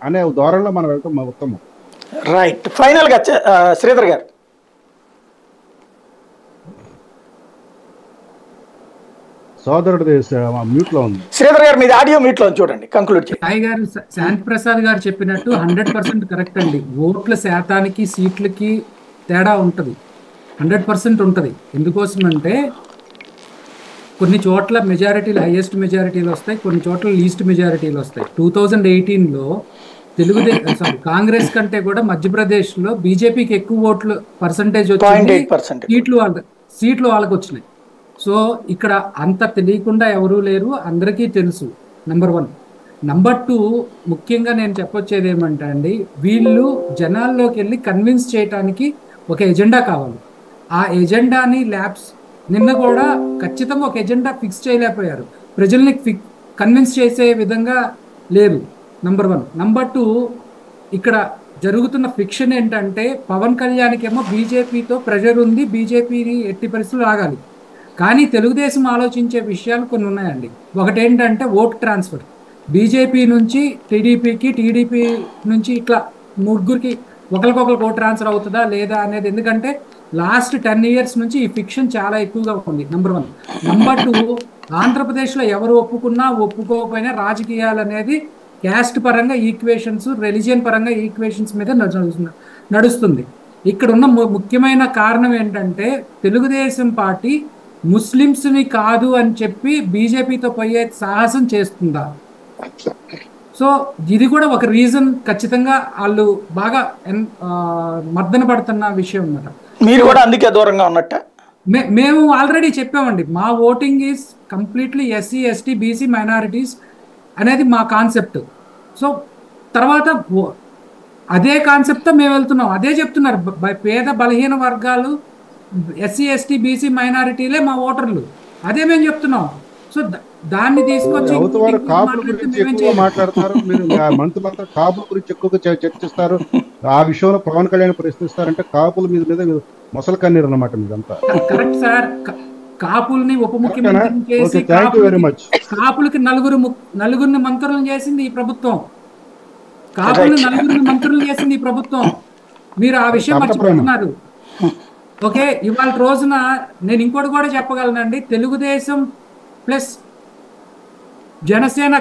అనే ధోరణిలో మనం వెళ్ళటం ఉత్తమం. రైట్. ఫైనల్గా శ్రీధర్ గారు. సోదరుడిది మ్యూట్ లో ఉంది. శ్రీధర్ గారు మీది ఆడియో మ్యూట్ లో చూడండి, కంక్లూడ్ చేయండి. సాయి గారు, శాంతి ప్రసాద్ గారు చెప్పినట్టు 100% కరెక్ట్ అండి. ఓట్ల శాతానికి సీట్లకి తేడా ఉంటుంది, 100% ఉంటుంది. ఎందుకోసం అంటే కొన్ని చోట్ల మెజారిటీలు హైయెస్ట్ మెజారిటీలు వస్తాయి, కొన్ని చోట్ల లీస్ట్ మెజారిటీలు వస్తాయి. 2018లో కాంగ్రెస్ కంటే కూడా మధ్యప్రదేశ్లో బీజేపీకి ఎక్కువ ఓట్లు పర్సంటేజ్ వచ్చింది, 0.8% సీట్లు వాళ్ళకి వచ్చినాయి. సో ఇక్కడ అంత తెలియకుండా ఎవరూ లేరు, అందరికీ తెలుసు. నెంబర్ 1. నెంబర్ 2, ముఖ్యంగా నేను చెప్పొచ్చేది ఏమంటే అండి, వీళ్ళు జనాల్లోకి వెళ్ళి కన్విన్స్ చేయడానికి ఒక ఎజెండా కావాలి. ఆ ఎజెండాని నిన్న కూడా ఖచ్చితంగా ఒక ఎజెండా ఫిక్స్ చేయలేకపోయారు, ప్రజల్ని కన్విన్స్ చేసే విధంగా లేరు. నెంబర్ 1. నెంబర్ 2, ఇక్కడ జరుగుతున్న ఫిక్షన్ ఏంటంటే పవన్ కళ్యాణ్కి ఏమో బీజేపీతో ప్రెషర్ ఉంది, బీజేపీని ఎట్టి పరిస్థితులు ఆగాలి. కానీ తెలుగుదేశం ఆలోచించే విషయాలు కొన్ని ఉన్నాయండి. ఒకటేంటంటే ఓట్ ట్రాన్స్ఫర్, బీజేపీ నుంచి టీడీపీకి, టీడీపీ నుంచి ఇట్లా ముగ్గురికి ఒకరికొకరికి ఓట్ ట్రాన్స్ఫర్ అవుతుందా లేదా అనేది. ఎందుకంటే లాస్ట్ 10 years నుంచి ఈ ఫిక్షన్ చాలా ఎక్కువగా ఉంది. నెంబర్ 1. నెంబర్ 2, ఆంధ్రప్రదేశ్లో ఎవరు ఒప్పుకున్నా ఒప్పుకోకపోయినా రాజకీయాలు అనేది క్యాస్ట్ పరంగా ఈక్వేషన్స్, రిలీజియన్ పరంగా ఈక్వేషన్స్ మీద నడుస్తుంది. ఇక్కడ ఉన్న ముఖ్యమైన కారణం ఏంటంటే తెలుగుదేశం పార్టీ ముస్లిమ్స్ని కాదు అని చెప్పి బీజేపీతో పోయే సాహసం చేస్తుందా? సో ఇది కూడా ఒక రీజన్, ఖచ్చితంగా వాళ్ళు బాగా మర్దన పడుతున్న విషయం అన్నమాట. మీరు కూడా అందుకే దూరంగా ఉన్నట్ట. మేము ఆల్రెడీ చెప్పామండి, మా voting is completely SC, ST, BC, minorities అనేది మా కాన్సెప్ట్. సో తర్వాత అదే కాన్సెప్ట్తో మేము వెళ్తున్నాం. అదే చెప్తున్నారు, పేద బలహీన వర్గాలు, ఎస్సీ, ఎస్టీ, బీసీ, మైనారిటీలే మా ఓటర్లు, అదే మేము చెప్తున్నాం. సో దాన్ని తీసుకొచ్చి కాపుల గురించి ఎక్కువగా మాట్లాడతారు మీరు, మంత్రులంతా కాపుల గురించి ఎక్కువగా చర్చిస్తారు. ఆ విషయంలో పవన్ కళ్యాణ్ ప్రశ్నిస్తారంటే కాపుల మీద మొసలు కన్నీరు అన్నమాట మీదంతా. Correct sir. కాపుల్ని ఉప ముఖ్యమంత్రిని చేసి కాపులకి నలుగురిని మంత్రులను చేసింది ఈ ప్రభుత్వం. కాపుల్ని నలుగురిని మంత్రులను చేసింది ఈ ప్రభుత్వం. మీరు ఆ విషయం మర్చిపోతున్నారు. ఓకే, ఇవాళ రోజున నేను ఇంకోటి కూడా చెప్పగలనండి, తెలుగుదేశం ప్లస్ జనసేన